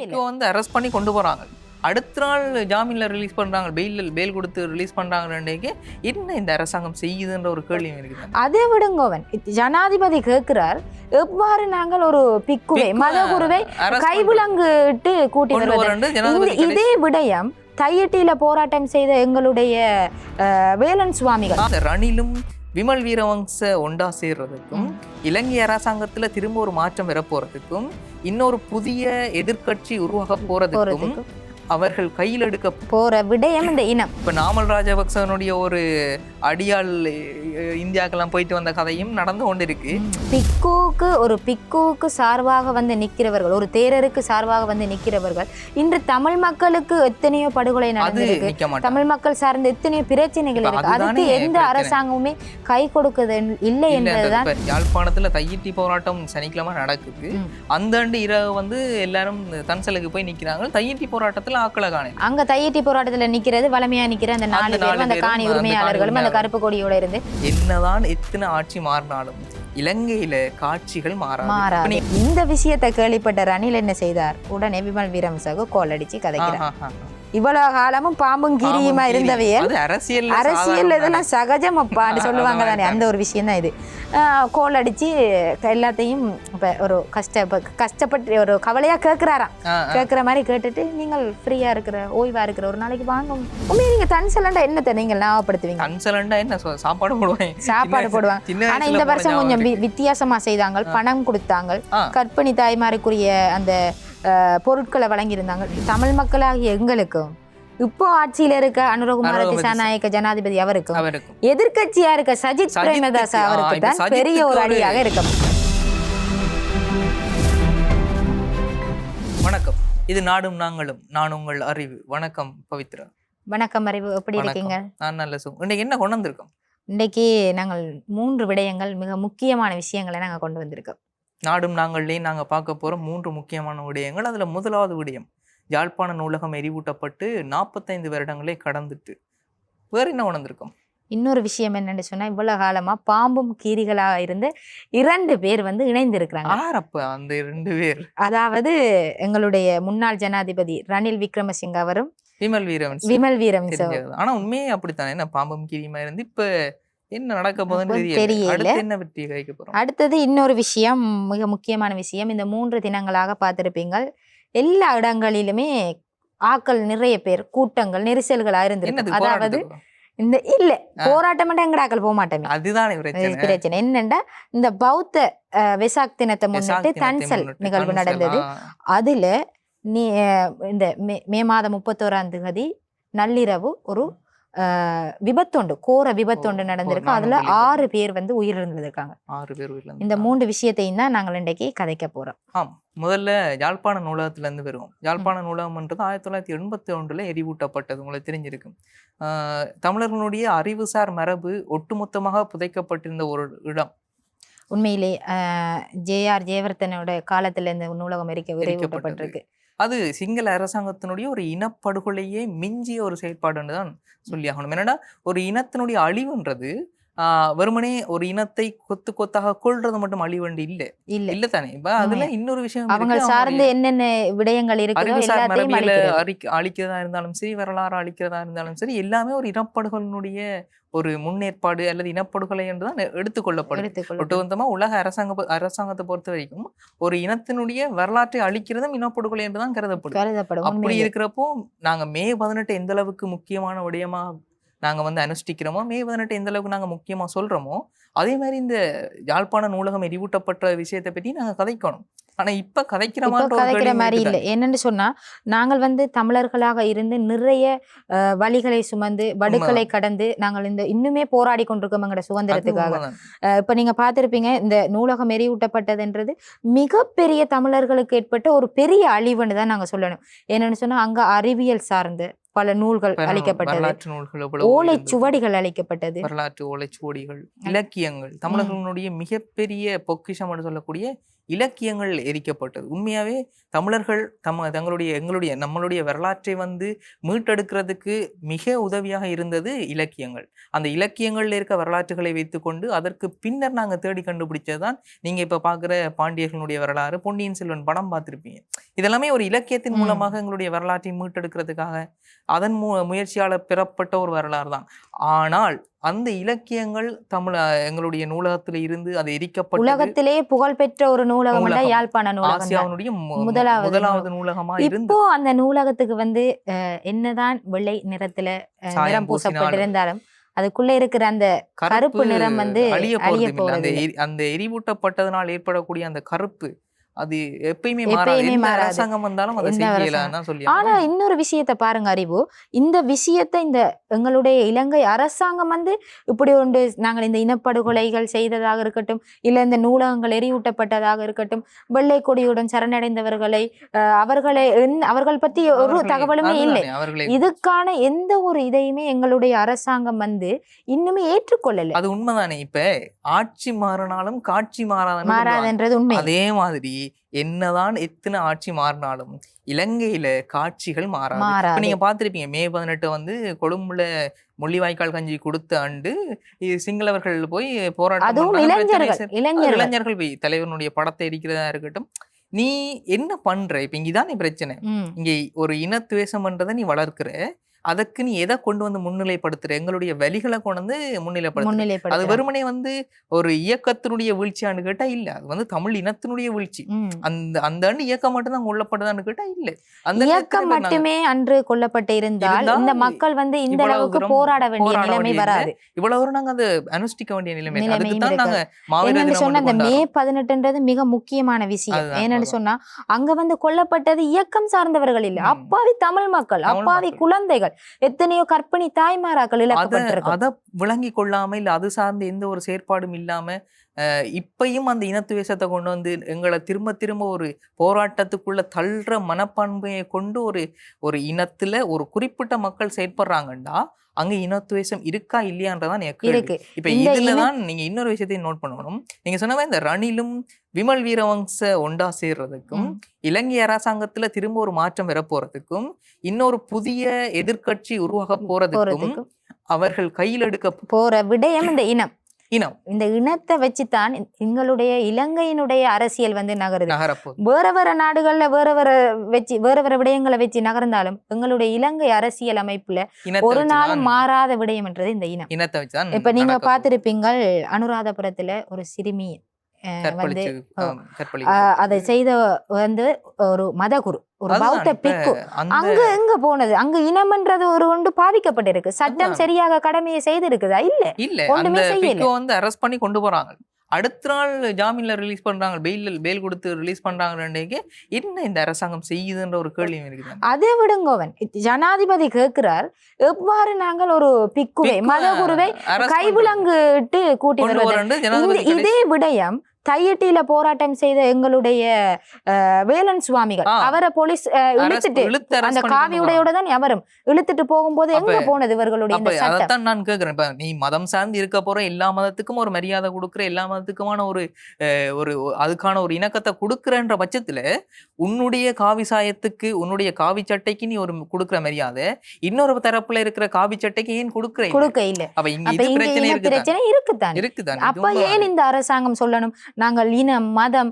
Pico வந்து arrest பண்ணி கொண்டு போறாங்க. அடுத்த நாள் ஜாமீன்ல ரிலீஸ் பண்றாங்க, பெயில் கொடுத்து ரிலீஸ் பண்றாங்கன்னு என்ன இந்த அரசாங்கம் செய்யுதுன்ற ஒரு கேள்வி இருக்குது. அதை விடுங்கோவன், ஜனாதிபதி கேட்கிறார் எவ்வாறு நாங்கள் ஒரு பிக்குவை மதகுருவை கைவிலங்கிட்டு கூட்டி வருவது. இதே விடயம் தையிட்டியில போராட்டம் செய்த எங்களுடைய வேலன் சுவாமிகள். ரணிலும் விமல் வீரவங்ச ஒண்டா சேர்றதுக்கும் இலங்கை அரசாங்கத்துல திரும்ப ஒரு மாற்றம் வரப்போறதுக்கும் இன்னொரு புதிய எதிர்கட்சி உருவாக போறதுக்கும் அவர்கள் கையில் எடுக்க போற விடயம் இந்த இனம். இப்ப நாமல் ராஜபக்சனுடைய ஒரு அடியால் இந்தியாக்கெல்லாம் போயிட்டு வந்த கதையும் நடந்து கொண்டிருக்கு. பிக்குவுக்கு சார்பாக வந்து நிற்கிறவர்கள், ஒரு தேரருக்கு சார்பாக வந்து நிற்கிறவர்கள் இன்று தமிழ் மக்களுக்கு எத்தனையோ படுகொலை நடந்திருக்கு, தமிழ் மக்கள் சார்ந்த எத்தனையோ பிரச்சனைகள் இருக்கு. அதுக்கு எந்த அரசாங்கமுமே கை கொடுக்குது இல்லை என்பதுதான். யாழ்ப்பாணத்துல தையிட்டி போராட்டம் சனிக்கிழமை நடக்குது. அந்த இரவு வந்து எல்லாரும் தன்சலுக்கு போய் நிக்கிறாங்க. தையிட்டி போராட்டத்துல ஆக்களை காணி, அங்க தையிட்டி போராட்டத்துல நிக்கிறது வளமையா நிக்கிற அந்த 4 பேரும் அந்த காணி உரிமையாளர்களும் அந்த கருப்பு கொடியோட இருந்து. என்னதான் எத்தனை ஆட்சி மாறினாலும் இலங்கையில காட்சிகள் மாறாது. இந்த விஷயத்தை கேள்விப்பட்ட ரணில் என்ன செய்தார், உடனே விமல் வீரவன்சக்கு கோல் அடிச்சு கதைக்கிறார். இவ்வளவு காலமும் பாம்பும் கீரியுமா இருந்தவையே அரசியல் இதெல்லாம் சகஜம் அப்பான்னு சொல்லுவாங்க தானே, அந்த ஒரு விஷயம் தான் இது. கோல் அடிச்சு எல்லாத்தையும் இப்போ ஒரு கஷ்டப்பட்டு ஒரு கவலையா கேட்கிறாராம். கேட்கிற மாதிரி கேட்டுட்டு நீங்கள் ஃப்ரீயா இருக்கிற ஓய்வா இருக்கிற ஒரு நாளைக்கு வாங்க, உண்மையை நீங்க தன்சலண்டா என்னத்தை நீங்கள் ஞாபகப்படுத்துவீங்க? தன்சலண்டா என்ன சாப்பாடு போடுவாங்க. ஆனா இந்த வருஷம் கொஞ்சம் வித்தியாசமா செய்தாங்க, பணம் கொடுத்தாங்க, கர்ப்பிணி தாய்மாருக்குரிய அந்த பொருட்களை வழங்கியிருந்தாங்க. தமிழ் மக்களாகிய எங்களுக்கும் இப்போ ஆட்சியில இருக்க அனுரகுமார திசாநாயக்க ஜனாதிபதி அவருக்கும் எதிர்கட்சியா இருக்க சஜித் பிரேமதாச அவருக்கு தான் பெரிய ஒரு அடியாக இருக்கும். வணக்கம், இது நாடும் நாங்களும், நான் உங்கள் அறிவு. வணக்கம் பவித்ரா. வணக்கம் அறிவு, எப்படி இருக்கீங்க? நான் நல்ல சுகம். இன்னைக்கு என்ன கொண்டு வந்திருக்கோம்? இன்னைக்கு நாங்கள் 3 விடயங்கள், மிக முக்கியமான விஷயங்களை நாங்கள் கொண்டு வந்திருக்கோம். நாடும் நாங்கள்லேயும் நாங்கள் பார்க்க போகிற 3 முக்கியமான விடயங்கள். அதில் முதலாவது விடயம், யாழ்ப்பாண நூலகம் எரிவூட்டப்பட்டு 45 வருடங்களே கடந்துட்டு வேறு என்ன உணர்ந்திருக்கோம்? இன்னொரு விஷயம் என்னன்னு சொன்னா, இவ்வளவு காலமா பாம்பும் கீரிகளாக இருந்து 2 பேர் வந்து இணைந்திருக்கிறாங்க. யாரப்ப அந்த 2 பேர்? அதாவது எங்களுடைய முன்னாள் ஜனாதிபதி ரணில் விக்ரமசிங்க அவரும் விமல் வீரவன்ச. ஆனா உண்மையே அப்படித்தானே, என்ன பாம்பும் கீரியுமா இருந்து இப்ப என்ன நடக்க போகுதுன்னு தெரியல. அடுத்தது இன்னொரு விஷயம், மிக முக்கியமான விஷயம், இந்த 3 தினங்களாக பார்த்திருப்பீங்க, எல்லா இடங்களிலுமே ஆக்கள் நிறைய பேர், கூட்டங்கள், நெரிசல்களா இருந்திருக்கு. அதாவது இந்த இல்ல போராட்டம் எங்கடாக்கள் போக மாட்டேன், அதுதான் பிரச்சனை. என்னன்னா இந்த பௌத்த வெசாக் தினத்தை முன்னிட்டு தன்சல் நிகழ்வு நடந்தது. அதுல இந்த மே மாதம் 31ஆம் தேதி நள்ளிரவு ஒரு விபத்தொண்டு, கோர விபத்தொண்டு நடந்திருக்கு. அதுல 6 பேர் வந்து உயிரிழந்திருக்காங்க. 6 பேர். இந்த 3 விஷயத்தையும் தான் நாங்கள் இன்றைக்கு கதைக்க போறோம். முதல்ல யாழ்ப்பாண நூலகத்துல இருந்து வருவோம். யாழ்ப்பாண நூலகம்ன்றது 1981 எரிவூட்டப்பட்டது, உங்களுக்கு தெரிஞ்சிருக்கும். தமிழர்களுடைய அறிவுசார் மரபு ஒட்டுமொத்தமாக புதைக்கப்பட்டிருந்த ஒரு இடம். உண்மையிலே JR ஜெயவர்தனோட காலத்துல இந்த நூலகம் எரிவூட்டப்பட்டிருக்கு. அது சிங்கள அரசாங்கத்தினுடைய ஒரு இனப்படுகொலையே மிஞ்சிய ஒரு செயற்பாடுன்னு தான் சொல்லி ஆகணும். என்னன்னா ஒரு இனத்தினுடைய அழிவுன்றது வெறுமனே ஒரு இனத்தை கொத்து கொத்தாக கொள்றது மட்டும் அழிவண்டு இல்ல தானே. இப்ப அதுல இன்னொரு விஷயம், அவங்க சார்ந்து என்னென்ன விடயங்கள் அழிக்கிறதா இருந்தாலும் சரி, வரலாறு அழிக்கிறதா இருந்தாலும் சரி, எல்லாமே ஒரு இனப்படுகொலினுடைய ஒரு முன்னேற்பாடு அல்லது இனப்படுகொலை என்றுதான் எடுத்துக்கொள்ளப்படும். ஒட்டுமொத்தமா உலக அரசாங்கத்தை பொறுத்த வரைக்கும் ஒரு இனத்தினுடைய வரலாற்றை அழிக்கிறதும் இனப்படுகொலை என்றுதான் கருதப்படும். அப்படி இருக்கிறப்போ நாங்க மே 18 எந்த அளவுக்கு முக்கியமான விடயமா நாங்க வந்து அனுஷ்டிக்கிறோமோ, மே 18 எந்த அளவுக்கு நாங்க முக்கியமா சொல்றோமோ, அதே மாதிரி இந்த யாழ்ப்பாண நூலகம் எரிவூட்டப்பட்ட விஷயத்தை பற்றி நாங்க கதைக்கணும். ஆனா இப்ப கதைக்கிற மாதிரி இல்லை. என்னன்னு சொன்னா, நாங்கள் வந்து தமிழர்களாக இருந்து நிறைய வழிகளை சுமந்து வடுக்களை கடந்து நாங்கள் இந்த இன்னுமே போராடி கொண்டிருக்கோம் எங்களோட சுதந்திரத்துக்காக. இப்ப நீங்க பார்த்திருப்பீங்க, இந்த நூலகம் எரிவூட்டப்பட்டதுன்றது மிகப்பெரிய தமிழர்களுக்கு ஏற்பட்ட ஒரு பெரிய அழிவுன்னு தான் நாங்க சொல்லணும். என்னன்னு சொன்னா, அங்க அறிவியல் சார்ந்து பல நூல்கள் அளிக்கப்பட்டது, ஓலைச்சுவடிகள் அளிக்கப்பட்டது, வரலாற்று ஓலைச்சுவடிகள், இலக்கியங்கள், தமிழர்களுடைய மிகப்பெரிய பொக்கிஷம் என்று சொல்லக்கூடிய இலக்கியங்கள் எரிக்கப்பட்டது. உண்மையாவே தமிழர்கள் நம்மளுடைய வரலாற்றை வந்து மீட்டெடுக்கிறதுக்கு மிக உதவியாக இருந்தது இலக்கியங்கள். அந்த இலக்கியங்கள்ல இருக்க வரலாற்றுகளை வைத்துக்கொண்டு அதற்கு பின்னர் நாங்க தேடி கண்டுபிடிச்சதுதான் நீங்க இப்ப பாக்குற பாண்டியர்களுடைய வரலாறு, பொன்னியின் செல்வன் படம் பார்த்திருப்பீங்க. இதெல்லாமே ஒரு இலக்கியத்தின் மூலமாக எங்களுடைய வரலாற்றை மீட்டெடுக்கிறதுக்காக அதன் முயற்சியால பெறப்பட்ட ஒரு வரலாறு தான். ஆனால் அந்த இலக்கியங்கள் எங்களுடைய நூலகத்துல இருந்து அது எரிக்கப்பட்ட உலகத்திலே புகழ்பெற்ற ஒரு நூலகம் யாழ்ப்பாண நூலகம், ஆசியாவினுடைய முதலாவது நூலகமா இப்போ அந்த நூலகத்துக்கு வந்து என்னதான் வெள்ளை நிறத்துல நிறம் பூசப்பட்டிருந்தாலும் அதுக்குள்ள இருக்கிற அந்த கருப்பு நிறம் வந்து அழிய போறது. அந்த எரிவூட்டப்பட்டதனால் ஏற்படக்கூடிய அந்த கருப்பு அது எப்பயுமே அரசாங்கம் வந்தாலும் அதை செய்யலாம் சொல்லி. ஆனா இன்னொரு விஷயத்தை பாருங்க அறிவு, இந்த விஷயத்தை இந்த எங்களுடைய இலங்கை அரசாங்கம் வந்து இப்படி ஒன்று நாங்கள் இந்த இனப்படுகொலைகள் செய்ததாக இருக்கட்டும், இல்ல இந்த நூலகங்கள் எரியூட்டப்பட்டதாக இருக்கட்டும், வெள்ளை கொடியுடன் சரணடைந்தவர்களை அவர்கள் பத்தி ஒரு தகவலுமே இல்லை. இதுக்கான எந்த ஒரு இதையுமே எங்களுடைய அரசாங்கம் வந்து இன்னுமே ஏற்றுக்கொள்ளல. அது உண்மைதானே. இப்ப ஆட்சி மாறினாலும் காட்சி மாறாதுன்றது உண்மை. அதே மாதிரி என்னதான் எத்தனை ஆட்சி மாறினாலும் இலங்கையில காட்சிகள் மாறாது. நீங்க பாத்திருப்பீங்க, மே 18 வந்து கொழும்புல முள்ளிவாய்க்கால் கஞ்சி கொடுத்த ஆண்டு சிங்களவர்கள் போய் போராட்டம், இளைஞர்கள் போய் தலைவனுடைய படத்தை எரிக்கிறதா இருக்கட்டும். நீ என்ன பண்ற? இப்ப இங்கதானே பிரச்சனை. இங்க ஒரு இனத்துவேஷம் பண்றதை நீ வளர்க்கிற, அதற்கு நீ எதை கொண்டு வந்து முன்னிலைப்படுத்துற? எங்களுடைய வழிகளை கொண்டு வந்து முன்னிலைப்படுத்துற. அது வெறுமனே வந்து ஒரு இயக்கத்தினுடைய வீழ்ச்சியான்னு கேட்டா இல்ல, அது வந்து தமிழ் இனத்தினுடைய வீழ்ச்சி. அந்த ஆண்டு இயக்கம் மட்டும்தான் கொல்லப்பட்டதான்னு கேட்டா இல்ல, அந்த இயக்கம் மட்டுமே அன்று கொல்லப்பட்டு இருந்தால் இந்த மக்கள் வந்து இந்த அளவுக்கு போராட வேண்டிய நிலைமை வராது. இவ்வளவு நாங்க அதை அனுஷ்டிக்க வேண்டிய நிலைமை. சொன்ன அந்த மே 18ன்றது மிக முக்கியமான விஷயம். ஏன்னு சொன்னா அங்க வந்து கொல்லப்பட்டது இயக்கம் சார்ந்தவர்கள் இல்ல, அப்பாவி தமிழ் மக்கள், அப்பாவி குழந்தைகள், எத்தனையோ கற்பிணி தாய்மாராக்கள் இழக்கப்பட்டிருக்கு. அதை விளங்கி கொள்ளாம இல்ல அது சார்ந்த எந்த ஒரு செயற்பாடும் இல்லாம இப்பயும் அந்த இனத்துவேஷத்தை கொண்டு வந்து எங்களை திரும்ப திரும்ப ஒரு போராட்டத்துக்குள்ள தள்ளுற மனப்பான்மையை கொண்டு ஒரு இனத்துல ஒரு குறிப்பிட்ட மக்கள் செயற்படுறாங்கண்டா அங்க இனத்துவேஷம் இருக்கா இல்லையான்றதான் இருக்கு. இப்ப இதுலதான் நீங்க இன்னொரு விஷயத்தையும் நோட் பண்ணணும். நீங்க சொன்ன மாதிரி இந்த ரணிலும் விமல் வீரவங்ச ஒண்டா சேர்றதுக்கும் இலங்கை அரசாங்கத்துல திரும்ப ஒரு மாற்றம் வர போறதுக்கும் இன்னொரு புதிய எதிர்கட்சி உருவாக போறதுக்கும் அவர்கள் கையில் எடுக்க போற விடயம் இந்த இனத்தை வச்சுதான் எங்களுடைய இலங்கையினுடைய அரசியல் வந்து நகருது. வேற வேற நாடுகள்ல வேற வேற விடயங்களை வச்சு நகர்ந்தாலும் எங்களுடைய இலங்கை அரசியல் அமைப்புல ஒரு நாளும் மாறாத விடயம் என்றது இந்த இனத்தை வச்சுதான். இப்ப நீங்க பார்த்திருப்பீங்கள், அனுராதபுரத்துல ஒரு சிறுமி வந்து அதை செய்த வந்து ஒரு மதகுரு, ஒரு பௌத்த பிக்கு அங்க எங்க போனது? அங்க இனம்ன்றது ஒரு ஒன்று பாவிக்கப்பட்டிருக்கு. சட்டம் சரியாக கடமையை செய்திருக்குதா? இல்ல ஒன்றுமே செய்யல. வந்து அரெஸ்ட் பண்ணி கொண்டு போறாங்க, அடுத்த நாள் ஜாமீன்ல ரிலீஸ் பண்றாங்க, பெயில் கொடுத்து ரிலீஸ் பண்றாங்க. என்ன இந்த அரசாங்கம் செய்யுதுன்ற ஒரு கேள்வி இருக்குது. அதை விடுங்கோவன், ஜனாதிபதி கேட்கிறார், எவ்வாறு நாங்கள் ஒரு பிக்குவை மதகுருவை கைவிலங்கிட்டு கூட்டி வருவது? இதே விடயம் தையட்டியில போராட்டம் செய்த எங்களுடைய வேலன் சுவாமிகள், அவரை போலீஸ் இழுத்துட்டு அந்த காவியுடையோட தான் அவரும் இழுத்துட்டு போகும்போது எங்க போனது இவர்களுடைய? அதான் நான் கேக்குறேன். இப்ப நீ மதம் சார்ந்து இருக்க போற, எல்லா மதத்துக்கும் ஒரு மரியாதை கொடுக்குற, எல்லா மதத்துக்குமான ஒரு அதுக்கான ஒரு இணக்கத்தை கொடுக்குறன்ற பட்சத்துல உன்னுடைய காவி சாயத்துக்கு, உன்னுடைய காவி சட்டைக்கு நீ ஒரு கொடுக்குற மரியாதை இன்னொரு தரப்புல இருக்கிற காவி சட்டைக்கு ஏன் கொடுக்க இல்ல? அப்ப இங்க பிரச்சனை இருக்குதான். அப்ப ஏன் இந்த அரசாங்கம் சொல்லணும் நாங்கள் இனம் மதம்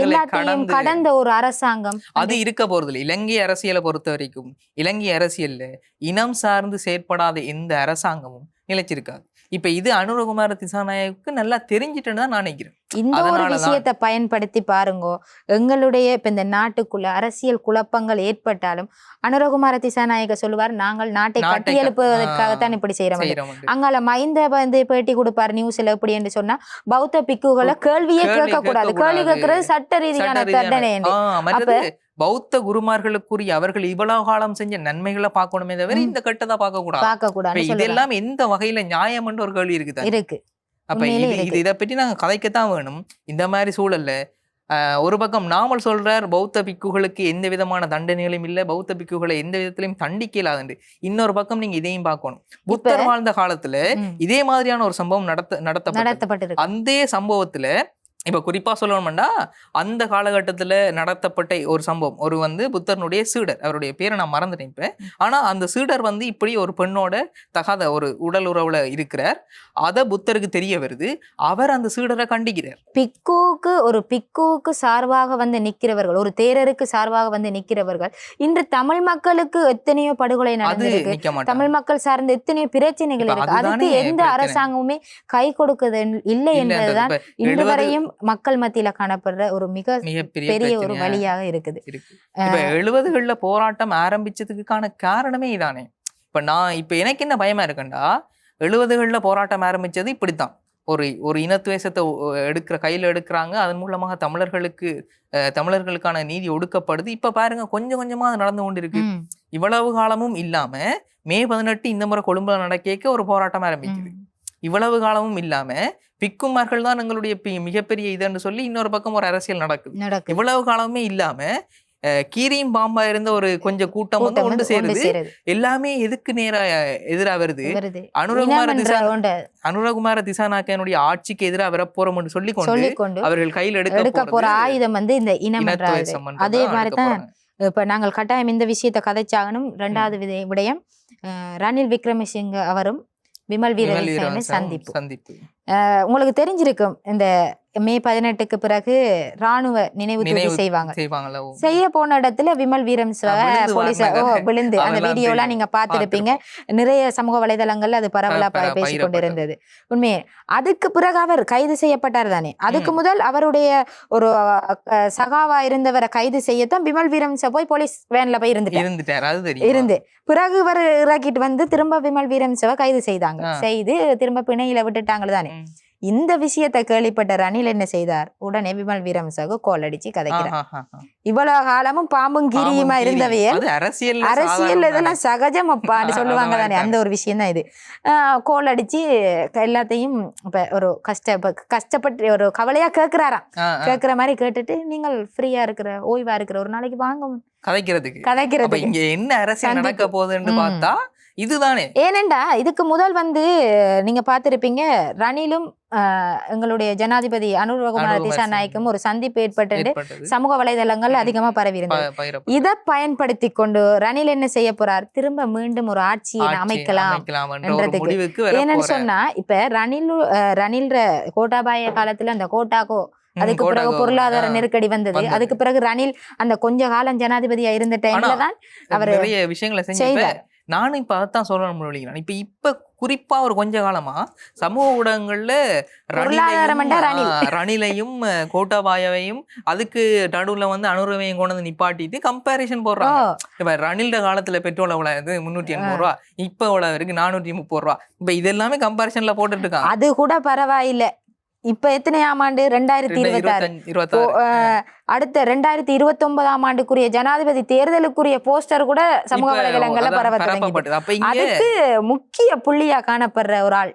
எல்லாத்தையும் கடந்த ஒரு அரசாங்கம்? அது இருக்க போறது இல்லை. இலங்கை அரசியலை பொறுத்த வரைக்கும் இலங்கை அரசியல்ல இனம் சார்ந்து செயற்படாத எந்த அரசாங்கமும் நிலைச்சிருக்காது. இப்ப இது அனுரகுமார திசாநாயக்கு நல்லா தெரிஞ்சிட்டுன்னு தான் நான் நினைக்கிறேன். இந்த ஒரு விஷயத்தை பயன்படுத்தி பாருங்கோ, எங்களுடைய இப்ப இந்த நாட்டுக்குள்ள அரசியல் குழப்பங்கள் ஏற்பட்டாலும் அனுரகுமார திசாநாயக்க சொல்லுவார், நாங்கள் நாட்டை கட்டி எழுப்புவதற்காகத்தான் இப்படி செய்யறோம். அங்கால மைந்த வந்து பேட்டி கொடுப்பார் நியூஸ்ல, எப்படி என்று சொன்னா பௌத்த பிக்குகளை கேள்வியே கேட்க கூடாது, கேள்வி கேட்கறது சட்ட ரீதியான தண்டனை. பௌத்த குருமார்களுக்குரிய அவர்கள் இவ்வளவு காலம் செஞ்ச நன்மைகளை பார்க்கணுமே தவிர இந்த கட்டத்தை பார்க்க கூடாது. இதெல்லாம் எந்த வகையில நியாயம் என்று ஒரு கேள்வி இருக்கு. அப்ப இதை பற்றி நாங்க கதைக்கத்தான் வேணும். இந்த மாதிரி சூழல்ல ஒரு பக்கம் நாமல் சொல்றார், பௌத்த பிக்குகளுக்கு எந்த விதமான தண்டனைகளும் இல்லை, பௌத்த பிக்குகளை எந்த விதத்திலையும் தண்டிக்கலாது. இன்னொரு பக்கம் நீங்க இதையும் பார்க்கணும். புத்தர் வாழ்ந்த காலத்துல இதே மாதிரியான ஒரு சம்பவம் நடத்தப்பட்டது. அந்த சம்பவத்துல இப்ப குறிப்பா சொல்லணும்னா அந்த காலகட்டத்துல நடத்தப்பட்ட ஒரு சம்பவம், ஒரு புத்தர்னுடைய சீடர், அவருடைய பேரை நான் மறந்துட்டேன் இப்ப. ஆனா அந்த சீடர் இப்படி ஒரு பெண்ணோட தகாத ஒரு உடல் உறவுல இருக்கிறார். அத புத்தருக்கு தெரிய வருது. அவர் அந்த சீடரை கண்டிக்கிறார். பிக்குவுக்கு சார்பாக நிக்கிறவர்கள், ஒரு தேரருக்கு சார்பாக நிக்கிறவர்கள் இன்று தமிழ் மக்களுக்கு எத்தனையோ படுகொலை நடந்திருக்கு, தமிழ் மக்கள் சார்ந்த எத்தனையோ பிரச்சனைகள் இருக்கு. அதுக்கு எந்த அரசாங்கமுமே கை கொடுக்குது இல்லை என்பதுதான் இன்று வரையும் மக்கள் மத்தியில காணப்படுற ஒரு மிகப்பெரிய ஒரு வழியாக இருக்குது. இப்ப 70களில் போராட்டம் ஆரம்பிச்சதுக்கான காரணமே இதானே. இப்ப எனக்கு என்ன பயமா இருக்குண்டா, 70களில் போராட்டம் ஆரம்பிச்சது இப்படித்தான், ஒரு இனத்துவேசத்தை கையில எடுக்கிறாங்க. அதன் மூலமாக தமிழர்களுக்கான நீதி ஒடுக்கப்படுது. இப்ப பாருங்க கொஞ்சம் கொஞ்சமா அது நடந்து கொண்டு இருக்கு. இவ்வளவு காலமும் இல்லாம மே 18 இந்த முறை கொழும்புல நடக்க ஒரு போராட்டம் ஆரம்பிக்குது. இவ்வளவு காலமும் இல்லாம பிக்குமார்கள் தான் எங்களுடைய மிகப்பெரிய இதுன்னு சொல்லி இன்னொரு பக்கம் ஒரு அரசியல் நடக்குது. இவ்வளவு காலமே இல்லாம கீரியும் பாம்பா இருந்த ஒரு கொஞ்சம் கூட்டம் ஒன்று சேருது. எல்லாமே எதுக்கு எதிரா வருது, அனுரகுமார திசாநாயக்கனுடைய ஆட்சிக்கு எதிராக வரப்போறோம்னு சொல்லி கொண்டு அவர்கள் கையில் எடுக்க போற ஆயுதம் இந்த இனமன்றம். அதே மாதிரிதான் இப்ப நாங்கள் கட்டாயம் இந்த விஷயத்தை கதைச்சாகணும். 2வது விடயம், ரணில் விக்ரமசிங்க அவரும் விமல் வீரவன்ச சந்திப்பு. உங்களுக்கு தெரிஞ்சிருக்கும், இந்த மே 18க்கு பிறகு ராணுவ நினைவு செய்வாங்க. செய்ய போன இடத்துல விமல் வீரவன்ச போலீஸ் விழுந்து அந்த வீடியோலாம் நீங்க பார்த்திருப்பீங்க. நிறைய சமூக வலைதளங்கள்ல அது பரவலா பேசிக் கொண்டிருந்தது. உண்மையே அதுக்கு பிறகு அவர் கைது செய்யப்பட்டார் தானே. அதுக்கு முதல் அவருடைய ஒரு சகாவா இருந்தவரை கைது செய்யத்தான் விமல் வீரவன்ச போய் போலீஸ் வேன்ல போய் இருந்து பிறகு இவர் இறக்கிட்டு திரும்ப விமல் வீரவன்சவை கைது செய்து திரும்ப பிணையில விட்டுட்டாங்க தானே. இந்த விஷயத்தை கேள்விப்பட்ட ரணில் என்ன செய்தார், உடனே விமல் வீரவன்சவுக்கு கோல் அடிச்சு கதைக்கிறார். இவ்வளவு காலமும் பாம்பும் கீரியுமா இருந்தவையே அரசியல் இதெல்லாம் சகஜம் அப்பான்னு சொல்லுவாங்க தானே. அந்த ஒரு விஷயம் தான் இது. கோல் அடிச்சு எல்லாத்தையும் இப்ப ஒரு கஷ்டப்பட்டு ஒரு கவலையா கேட்கிற மாதிரி கேட்டுட்டு, நீங்கள் ஃப்ரீயா இருக்கிற ஓய்வா இருக்கிற ஒரு நாளைக்கு வாங்க கதைக்கிறதுக்கு இங்க என்ன அரசியல் நடக்க போகுதுன்னு பார்த்தா இதுதானே. ஏனெண்டா இதுக்கு முதல் நீங்க பார்த்திருப்பீங்க, ரணிலும் எங்களுடைய ஜனாதிபதி அனுரகுமார திசாநாயக்கும் ஒரு சந்திப்பு ஏற்பட்டு சமூக வலைதளங்கள் அதிகமா பரவி இருந்தது. இதை பயன்படுத்தி கொண்டு ரணில் என்ன செய்ய போறார், திரும்ப மீண்டும் ஒரு ஆட்சியை அமைக்கலாம் என்றதுக்கு. ஏன்னு சொன்னா இப்ப ரணில் கோட்டாபாய காலத்துல அந்த கோட்டாக்கோ, அதுக்கு பிறகு பொருளாதார நெருக்கடி வந்தது. அதுக்கு பிறகு ரணில் அந்த கொஞ்ச காலம் ஜனாதிபதியா இருந்த டைம்ல தான் அவர் நிறைய விஷயங்களை செய்தார். நானும் இப்ப அதான் சொல்லணும். இப்ப குறிப்பா ஒரு கொஞ்ச காலமா சமூக ஊடகங்கள்ல ரணிலையும் கோட்டாபாயவையும் அதுக்கு நடுவுல அனுரவையும் கொண்டு நிப்பாட்டிட்டு கம்பேரிசன் போடுறாங்க. இப்ப ரணில்ட காலத்துல பெட்ரோல் எவ்வளவு 380 ரூபா, இப்ப எவ்வளவு இருக்கு 430 ரூபா. இப்ப இது எல்லாமே கம்பேரிசன்ல போட்டுட்டு இருக்காங்க. அது கூட பரவாயில்ல. இப்ப எத்தனையாம் ஆண்டு 2026, அடுத்த 2029ஆம் ஆண்டுக்குரிய ஜனாதிபதி தேர்தலுக்குரிய போஸ்டர் கூட சமூக வலைதளங்கள்ல பரவ. அதுக்கு முக்கிய புள்ளியா காணப்படுற ஒரு ஆள்,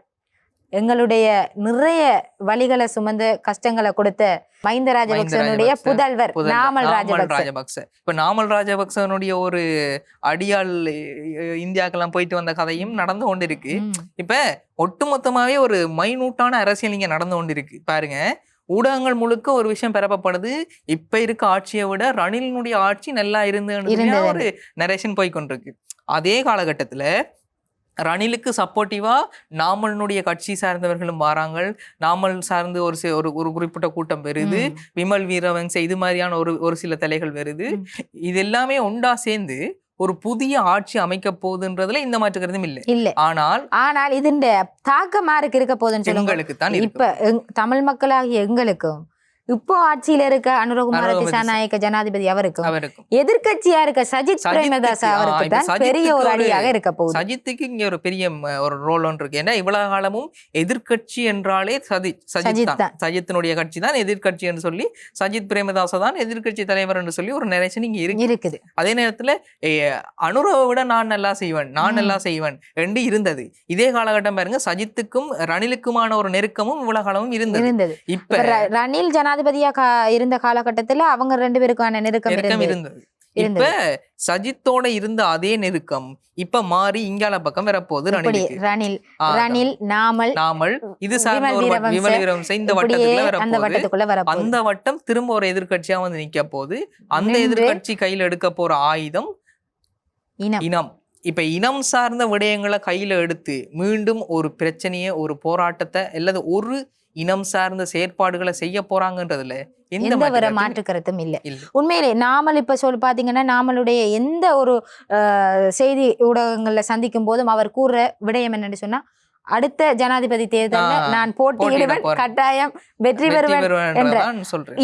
எங்களுடைய நிறைய வழிகளை சுமந்து கஷ்டங்களை கொடுத்த மஹிந்த ராஜபக்சனுடைய புதல்வர் நாமல் ராஜபக்ச. இப்ப நாமல் ராஜபக்சனுடைய ஒரு அடியாள் இந்தியாக்கெல்லாம் போயிட்டு வந்த கதையும் நடந்து கொண்டு இருக்கு. இப்ப ஒட்டுமொத்தமாவே ஒரு மைனூட்டான அரசியல் இங்க நடந்து கொண்டு இருக்கு. பாருங்க, ஊடகங்கள் முழுக்க ஒரு விஷயம் பரப்பப்படுது, இப்ப இருக்க ஆட்சியை விட ரணிலினுடைய ஆட்சி நல்லா இருந்தது ஒரு நரேஷன் போய் கொண்டிருக்கு. அதே காலகட்டத்துல ரணிலுக்கு சப்போர்ட்டிவா நாமலுடைய கட்சி சார்ந்தவர்களும் வராங்க. நாமல் சார்ந்து ஒரு குறிப்பிட்ட கூட்டம் வருது, விமல் வீரவன்ச இது மாதிரியான ஒரு சில தலைகள் வருது. இது எல்லாமே ஒண்டா சேர்ந்து ஒரு புதிய ஆட்சி அமைக்க போகுதுன்றதுல இந்த மாற்று கருத்தும் இல்லை. ஆனால் இதன் தாக்கம் யாருக்கு இருக்க போகுதுன்னு சொல்லுங்க. இப்ப தமிழ் மக்களாகிய எங்களுக்கும் இப்போ ஆட்சியில இருக்க அனுரகுமார திசாநாயக்க ஜனாதிபதி அவருக்கும் எதிர்கட்சியா இருக்க சஜித் பிரேமதாச அவருக்கு தான் பெரிய ஒரு அடியாக இருக்க போகுது. சஜித்துக்கு இங்க ஒரு பெரிய ஒரு ரோல் ஒன்று இருக்கு. ஏன்னா இவ்வளவு காலமும் எதிர்கட்சி என்றாலே சஜித்தினுடைய கட்சி தான் எதிர்கட்சி என்று சொல்லி, சஜித் பிரேமதாச தான் எதிர்கட்சி தலைவர் என்று சொல்லி ஒரு நரேஷன் இங்க இருக்குது. அதே நேரத்துல அனுரவை விட நான் நல்லா செய்வேன் என்று இருந்தது. இதே காலகட்டம் பாருங்க, சஜித்துக்கும் ரணிலுக்குமான ஒரு நெருக்கமும் இவ்வளவு காலமும் இருந்தது. இப்ப ரணில் ஜனாதிபதியா இருந்த காலகட்டத்துல அவங்க 2 பேருக்கான நெருக்கம் இருந்தது. இப்ப சஜித்தோட இருந்த அதே நெருக்கம் இப்ப மாறி இங்கால பக்கம் வரப்போகுது ரணில் நாமல் இது சார்ந்த ஒரு விமல் வீரவன்ச இந்த வட்டத்துக்குள்ள வரப்போகுது. அந்த வட்டம் திரும்ப ஒரு எதிர்கட்சியா வந்து நிக்க போகுது. அந்த எதிர்கட்சி கையில எடுக்க போற ஆயுதம் இனம். இப்ப இனம் சார்ந்த விடயங்களை கையில எடுத்து மீண்டும் ஒரு பிரச்சனையை, ஒரு போராட்டத்தை அல்லது ஒரு இனம் சார்ந்த செயற்பாடுகளை செய்ய போறாங்கன்றதுல எந்த மாற்று கருத்தும் இல்லை. உண்மையிலே நாமல் இப்ப பாத்தீங்கன்னா நாமளுடைய எந்த ஒரு செய்தி ஊடகங்கள்ல சந்திக்கும் போதும் அவர் கூறுற விடயம் என்னன்னு சொன்னா, அடுத்த ஜனாதிபதி தேர்தலில் நான் போட்டியிடுவேன், கட்டாயம் வெற்றி பெறுவேன் என்ற.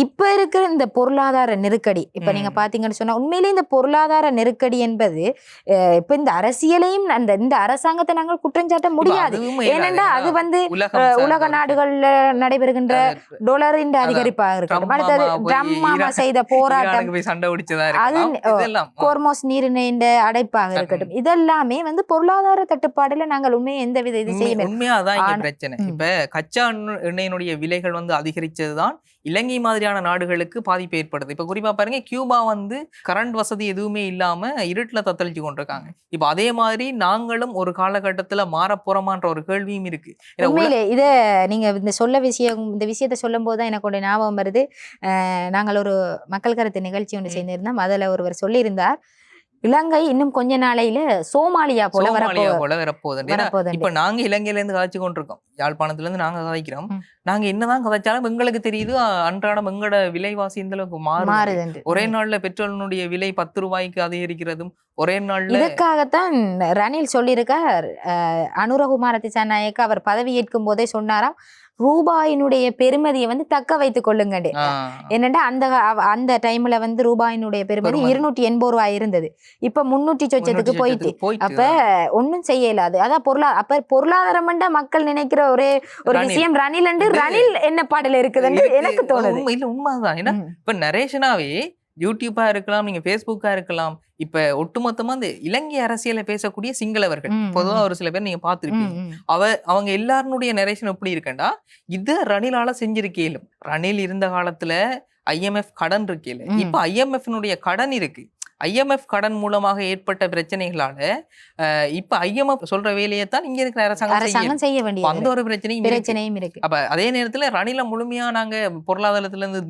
இப்ப இருக்கிற இந்த பொருளாதார நெருக்கடி இப்ப நீங்க பாத்தீங்கன்னு சொன்னா உண்மையிலேயே இந்த பொருளாதார நெருக்கடி என்பது இப்ப இந்த அரசியலையும் இந்த அரசாங்கத்தை நாங்கள் குற்றஞ்சாட்ட முடியாது. ஏனென்றா அது வந்து உலக நாடுகள்ல நடைபெறுகின்ற டொலரின் அதிகரிப்பாக இருக்கட்டும், அடுத்தது ட்ரம்ப் செய்த போராட்டம், அது கோர்மோஸ் நீரிணையின் அடைப்பாக இருக்கட்டும், இதெல்லாமே வந்து பொருளாதார தட்டுப்பாடுல நாங்கள் உண்மையை எந்த வித இது உண்மையாதான் இங்க பிரச்சனை. இப்ப கச்சா எண்ணெயினுடைய விலைகள் வந்து அதிகரிச்சதுதான் இலங்கை மாதிரியான நாடுகளுக்கு பாதிப்பு ஏற்படுது. இப்ப குறிப்பா பாருங்க, கியூபா வந்து கரண்ட் வசதி எதுவுமே இல்லாம இருட்டுல தத்தளிச்சு கொண்டிருக்காங்க. இப்ப அதே மாதிரி நாங்களும் ஒரு காலகட்டத்துல மாற போறோமான்ற ஒரு கேள்வியும் இருக்கு. இத நீங்க இந்த விஷயத்த சொல்லும் போதுதான் எனக்கு ஒரு ஞாபகம் வருது. நாங்கள் ஒரு மக்கள் கருத்து நிகழ்ச்சி ஒன்று செய்திருந்தோம். அதுல ஒருவர் சொல்லியிருந்தார், இலங்கை இன்னும் கொஞ்ச நாளையில சோமாலியா போல வரப்போகுது. இப்ப நாங்க இலங்கையில இருந்து கதைச்சு கொண்டிருக்கோம், யாழ்ப்பாணத்துல இருந்து நாங்க கதைக்கிறோம். நாங்க என்னதான் கதைச்சாலும் எங்களுக்கு தெரியுது அன்றாடம் எங்களோட விலைவாசி இந்த அளவுக்கு மாறுது. ஒரே நாள்ல பெட்ரோலினுடைய விலை 10 ரூபாய்க்கு அதிகரிக்கிறதும் ஒரே நாள்ல. இதுக்காகத்தான் ரணில் சொல்லியிருக்கார், அனுரகுமார திசாநாயக்க அவர் பதவி ஏற்கும் போதே சொன்னாராம், ரூபாயினுடைய பெருமதியை வந்து தக்க வைத்துக் கொள்ளுங்க. என்னன்னா அந்த டைம்ல வந்து ரூபாயினுடைய பெருமதி 280 ரூபாய் இருந்தது, இப்ப 300 சொச்சத்துக்கு போயிட்டு. அப்ப ஒன்னும் செய்யலாது. அதான் பொருளாதாரம் மக்கள் நினைக்கிற ஒரே ஒரு விஷயம் ரணில் என்ன பாடல இருக்குதுன்னு எனக்கு தோணுது. இல்ல உண்மைதான். ஏன்னா இப்ப நரேஷனாவே யூடியூபா இருக்கலாம், நீங்க பேஸ்புக்கா இருக்கலாம், இப்ப ஒட்டுமொத்தமா இந்த இலங்கை அரசியலை பேசக்கூடிய சிங்களவர்கள் பொதுவா ஒரு சில பேர் நீங்க பாத்துருப்பீங்க. அவங்க எல்லாருடைய நரேஷன் எப்படி இருக்கேன்டா, இத ரணிலால செஞ்சிருக்கேலும். ரணில் இருந்த காலத்துல IMF கடன் இருக்கேல, இப்ப IMF கடன் இருக்கு. IMF கடன் மூலமாக ஏற்பட்ட பிரச்சனைகளால இப்ப IMF சொல்ற வேலையைத்தான் இங்க இருக்கிற அரசாங்கம் செய்ய வேண்டிய அந்த ஒரு பிரச்சனையும் இருக்கு. அப்ப அதே நேரத்துல ரணில முழுமையா நாங்க பொருளாதாரத்துல இருந்து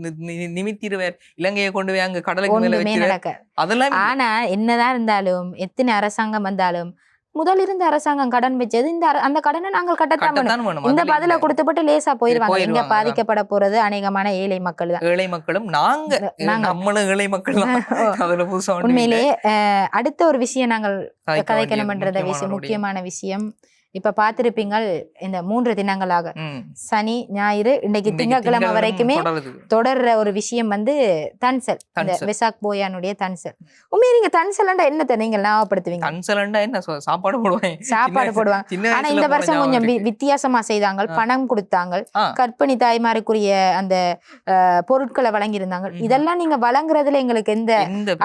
நிமித்திடுவார், இலங்கையை கொண்டு போய் அங்க கடலுக்கு மேல வைக்கிறார், அதெல்லாம். ஆனா என்னதான் இருந்தாலும் எத்தனை அரசாங்கம் வந்தாலும் முதல் இருந்த அரசாங்கம் கடன் வச்சது, அந்த கடனை நாங்கள் கட்டத்தான் வேணும். இந்த பதில கொடுத்துப்பட்டு லேசா போயிருவாங்க. இங்க பாதிக்கப்பட போறது அநேகமான ஏழை மக்கள் தான். ஏழை மக்களும் நம்மளும் ஏழை மக்கள் தான். உண்மையிலே அடுத்த ஒரு விஷயம் நாங்கள் கதைக்கணும்ன்றத விஷயம், முக்கியமான விஷயம். இப்ப பாத்திருப்பீங்கள், இந்த 3 தினங்களாக சனி ஞாயிறு இன்னைக்கு திங்கட்கிழமை வரைக்குமே தொடர்ற ஒரு விஷயம் வந்து தன்சல், இந்த வெசாக் போயானுடைய தன்சல். உண்மையை நீங்க தன்சல்ண்டா என்னத்தை நீங்க ஞாபகப்படுத்துவீங்க? தன்சல்ண்டா என்ன, சாப்பாடு போடுவாங்க. ஆனா இந்த வருஷம் கொஞ்சம் வித்தியாசமா செய்தாங்க, பணம் கொடுத்தாங்க, கர்ப்பிணி தாய்மாருக்குரிய அந்த பொருட்களை வழங்கியிருந்தாங்க. இதெல்லாம் நீங்க வழங்குறதுல எங்களுக்கு எந்த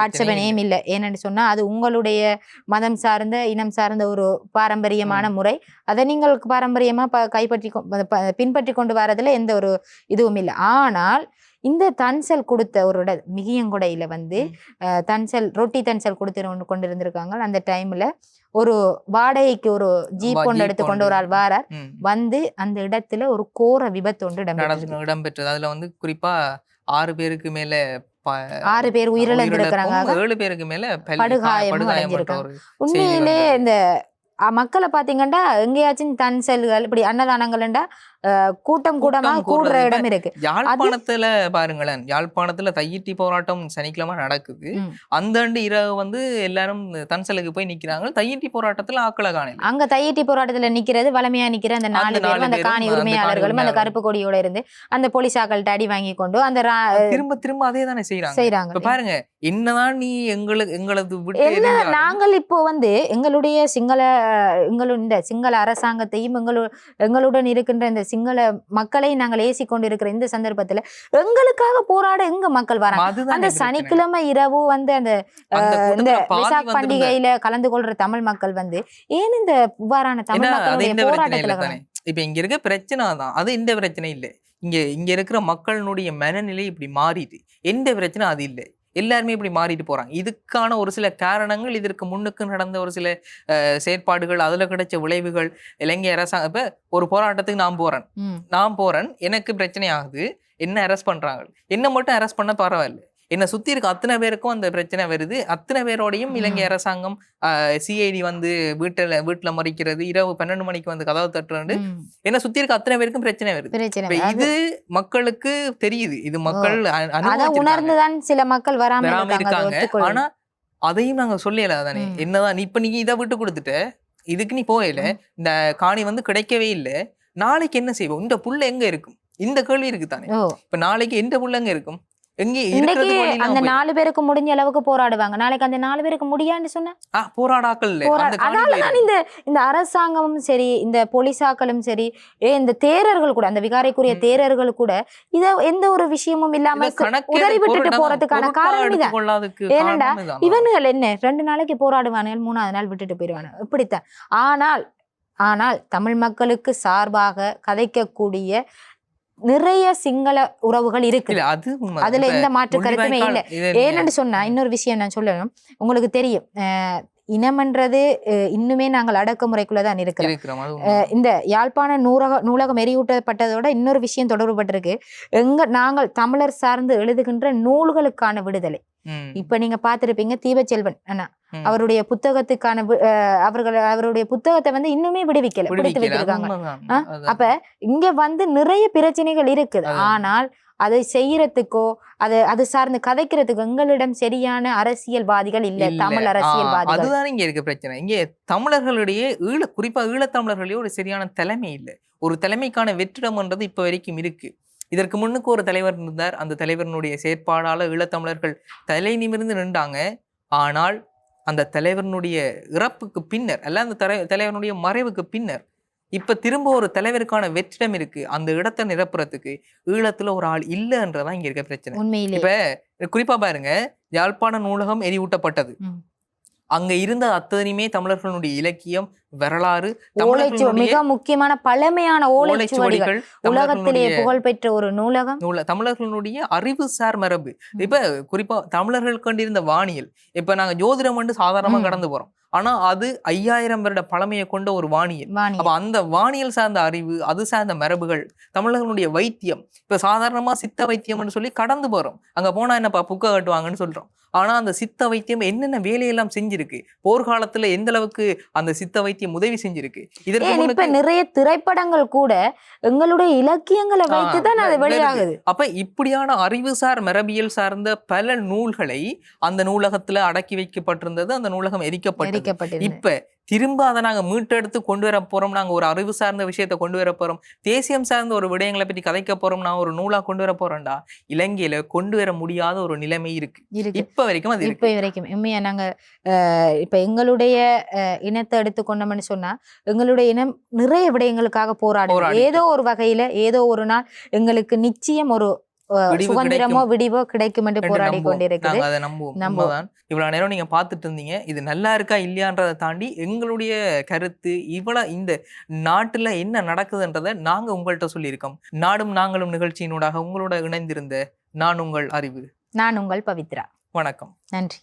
ஆட்சேபனையும் இல்லை. ஏன்னு சொன்னா அது உங்களுடைய மதம் சார்ந்த இனம் சார்ந்த ஒரு பாரம்பரியமான முறை. அதை நீங்கள் பாரம்பரியமா பின்பற்றி கொண்டு வரதுல எந்த ஒரு இதுவும் இல்லை. ஆனால் இந்த தன்சல் கொடுத்த ஒரு மிகியங்குடையில வந்து ரொட்டி தன்சல் கொடுத்து கொண்டிருந்திருக்காங்க. அந்த டைம்ல ஒரு வாடகைக்கு ஒரு ஜீப் கொண்டு எடுத்துக்கொண்டு ஒரு ஆள் வாரார், வந்து அந்த இடத்துல ஒரு கோர விபத்து ஒன்று இடம்பெற்றது. அதுல வந்து குறிப்பா 6 பேருக்கு மேல 6 பேர் உயிரிழந்திருக்கிறாங்க, 7 பேருக்கு மேல படுகாயம் அடைஞ்சிருக்காங்க. உண்மையிலே இந்த மக்களை பாத்தீங்கன்னா எங்கேயாச்சும் தன்சல்கள் இப்படி அன்னதானங்கள்டா கூட்டம் கூடமா கூடுற இடம் இருக்கு. யாழ்ப்பாணத்துல பாருங்களேன், யாழ்ப்பாணத்துல தையிட்டி போராட்டம் சனிக்கிழமை நடக்குது. அந்த இரவு வந்து எல்லாரும் தன்சலுக்கு போய் நிக்கிறாங்க. தையிட்டி போராட்டத்துல ஆக்களை காணல. அங்க தையிட்டி போராட்டத்துல நிக்கிறது வளமையா நிக்கிற அந்த 4 பேரும் அந்த காணி உரிமையாளர்களும் அந்த கருப்பு கொடியோட இருந்து அந்த போலீஸாக்கள்ட்ட அடி வாங்கி கொண்டு அந்த திரும்ப அதே தானே செய்யறாங்க. பாருங்க, என்னதான் நீ எங்களது நாங்கள் இப்போ வந்து எங்களுடைய இந்த சிங்கள அரசாங்கத்தையும் எங்களுடன் இருக்கின்ற இந்த சிங்கள மக்களை நாங்கள் ஏசி கொண்டு இருக்கிற இந்த சந்தர்ப்பத்துல எங்களுக்காக போராட எங்க மக்கள் வராங்க. அந்த சனிக்கிழமை இரவு வந்து அந்த வெசாக் பண்டிகையில கலந்து கொள்ற தமிழ் மக்கள் வந்து ஏன் இந்த இவ்வாறான தமிழ் மக்களுடைய போராட்டத்துல இப்ப இங்க இருக்க பிரச்சனை தான், அது இந்த பிரச்சனை இல்லை. இங்க இருக்கிற மக்களுடைய மனநிலை இப்படி மாறிது. எந்த பிரச்சனை அது இல்லை. எல்லாருமே இப்படி மாறிட்டு போறாங்க. இதுக்கான ஒரு சில காரணங்கள், இதற்கு முன்னுக்கு நடந்த ஒரு சில செயற்பாடுகள், அதுல கிடைச்ச விளைவுகள். இலங்கை அரசாங்கம் இப்ப ஒரு போராட்டத்துக்கு நான் போறேன், எனக்கு பிரச்சனை ஆகுது, என்ன அரெஸ்ட் பண்றாங்க. என்ன மட்டும் அரெஸ்ட் பண்ண பரவாயில்ல, என்னை சுத்தி இருக்க அத்தனை பேருக்கும் அந்த பிரச்சனை வருது. அத்தனை பேரோடையும் இலங்கை அரசாங்கம் சிஐடி வந்து வீட்டுல மறிக்கிறது, இரவு 12 மணிக்கு வந்து கதவு தட்டுறது, என்ன சுத்தி இருக்க அத்தனை பேருக்கும் பிரச்சனை வருது. இது மக்களுக்கு தெரியுது, இது மக்கள் உணர்ந்துதான் சில மக்கள் வராம இருக்காங்க. ஆனா அதையும் நாங்க சொல்லல தானே. என்னதான் இப்ப நீ இதை விட்டு கொடுத்துட்ட, இதுக்கு நீ போகல, இந்த காணி வந்து கிடைக்கவே இல்லை, நாளைக்கு என்ன செய்வோம்? இந்த புள்ள எங்க இருக்கும்? இந்த கேள்வி இருக்கு தானே. இப்ப நாளைக்கு எந்த புள்ள எங்க இருக்கும்? அந்த 4 பேருக்கு முடிஞ்ச அளவுக்கு போராடுவாங்க. நாளைக்கு அந்த 4 பேருக்கு முடியான்னு சொன்னா போராடாக்கள். அதனாலதான் இந்த அரசாங்கமும் சரி, இந்த போலீஸாக்களும் சரி, இந்த தேரர்கள் கூட, அந்த விகாரைக்குரிய தேரர்கள் கூட இத எந்த ஒரு விஷயமும் இல்லாம உதறி விட்டுட்டு போறதுக்கான காரணம் இதான். ஏனண்டா இவனுகள் என்ன 2 நாளைக்கு போராடுவானுகள், 3ஆவது நாள் விட்டுட்டு போயிடுவானு, இப்படித்தான். ஆனால் தமிழ் மக்களுக்கு சார்பாக கதைக்கக்கூடிய நிறைய சிங்கள உறவுகள் இருக்கு, அதுல எந்த மாற்று கருத்துமே இல்லை. ஏன்னு சொன்னா இன்னொரு விஷயம் நான் சொல்லணும், உங்களுக்கு தெரியும், இனம்ன்றது இன்னுமே நாங்கள் அடக்குமுறைக்குள்ளதான் இருக்கிறோம். இந்த யாழ்ப்பாண நூலகம் எரியூட்டப்பட்டதோட இன்னொரு விஷயம் தொடர்புபட்டிருக்கு, நாங்கள் தமிழர் சார்ந்து எழுதுகின்ற நூல்களுக்கான விடுதலை. இப்ப நீங்க பாத்திருப்பீங்க தீபச்செல்வன் அண்ணா அவருடைய புத்தகத்துக்கான அவருடைய புத்தகத்தை வந்து இன்னுமே விடுவிக்கல, பிடித்து வைத்திருக்காங்க. அப்ப இங்க வந்து நிறைய பிரச்சனைகள் இருக்குது. ஆனால் அதை செய்யறதுக்கோ அது சார்ந்து கதைக்கிறதுக்கு எங்களிடம் சரியான அரசியல்வாதிகள் இல்ல, தமிழ் அரசியல்வாதிகள். அதுதான் இங்க இருக்க பிரச்சனை. இங்கே தமிழர்களுடைய குறிப்பா ஈழத்தமிழர்களுடைய ஒரு சரியான தலைமை இல்லை. ஒரு தலைமைக்கான வெற்றிடம்ன்றது இப்ப வரைக்கும் இருக்கு. இதற்கு முன்னுக்கு ஒரு தலைவர் இருந்தார், அந்த தலைவரினுடைய செயற்பாடால ஈழத்தமிழர்கள் தலை நிமிர்ந்து நின்றாங்க. ஆனால் அந்த தலைவனுடைய இறப்புக்கு பின்னர் அல்ல, அந்த தலைவனுடைய மறைவுக்கு பின்னர் இப்ப திரும்ப ஒரு தலைவருக்கான வெற்றிடம் இருக்கு. அந்த இடத்தை நிரப்புறதுக்கு ஈழத்துல ஒரு ஆள் இல்லைன்றதான் இங்க இருக்க பிரச்சனை. இப்ப குறிப்பா பாருங்க, யாழ்ப்பாண நூலகம் எரிவூட்டப்பட்டது. அங்க இருந்த அத்தனையுமே தமிழர்களுடைய இலக்கியம், வரலாறு, மிக முக்கியமான பழமையான ஓலைச்சுவடிகள், உலகத்திலேயே புகழ்பெற்ற ஒரு நூலகம், தமிழர்களுடைய அறிவுசார் மரபு. இப்ப குறிப்பா தமிழர்கள் கொண்டிருந்த வானியல், இப்ப நாங்க ஜோதிடம் வந்து சாதாரணமா கடந்து போறோம், ஆனா அது 5000 வருட பழமையை கொண்ட ஒரு வானியல். அப்ப அந்த வானியல் சார்ந்த அறிவு, அது சார்ந்த மரபுகள், தமிழர்களுடைய வைத்தியம், இப்ப சாதாரணமா சித்த வைத்தியம்னு சொல்லி கடந்து போறோம். அங்க போனா என்னப்பா புக்க கட்டுவாங்கன்னு சொல்றோம். ஆனா அந்த சித்த வைத்தியம் என்னென்ன வேலையெல்லாம் செஞ்சிருக்கு, போர்க்காலத்துல எந்த அளவுக்கு அந்த சித்த வைத்தியம் உதவி செஞ்சிருக்கு. இதற்கு நிறைய திரைப்படங்கள் கூட எங்களுடைய இலக்கியங்களை வைத்துதான் அது வெளியாகுது. அப்ப இப்படியான அறிவுசார் மரபியல் சார்ந்த பல நூல்களை அந்த நூலகத்துல அடக்கி வைக்கப்பட்டிருந்தது. அந்த நூலகம் எரிக்கப்பட்டது. இப்ப திரும்ப அதை நாங்க மீட்டெடுத்து கொண்டு வர போறோம். நாங்க ஒரு அறிவு சார்ந்த விஷயத்தை கொண்டு வர போறோம், தேசியம் சார்ந்த ஒரு விடயங்களை பற்றி கதைக்க போறோம், நான் ஒரு நூலா கொண்டு வர போறேன்டா. இலங்கையில கொண்டு வர முடியாத ஒரு நிலைமை இருக்கு இப்ப வரைக்கும். அது இப்ப வரைக்கும் உண்மையா நாங்க இப்ப எங்களுடைய இனத்தை எடுத்துக்கொண்டோம்னு சொன்னா, எங்களுடைய இனம் நிறைய விடயங்களுக்காக போராடுது. ஏதோ ஒரு வகையில ஏதோ ஒரு நாள் எங்களுக்கு நிச்சயம் ஒரு சுதந்திரமோ விடிவோ கிடைக்கும் என்று போராடி கொண்டிருக்கிறது. அதை நம்புவோம். இவ்வளவு நேரம் நீங்க பாத்துட்டு இருந்தீங்க, இது நல்லா இருக்கா இல்லையான்றதை தாண்டி எங்களுடைய கருத்து இந்த நாட்டுல என்ன நடக்குதுன்றதை நாங்க உங்கள்கிட்ட சொல்லியிருக்கோம். நாடும் நாங்களும் நிகழ்ச்சியினூடாக உங்களோட இணைந்திருந்த நான் உங்கள் அறிவு, நான் உங்கள் பவித்ரா. வணக்கம், நன்றி.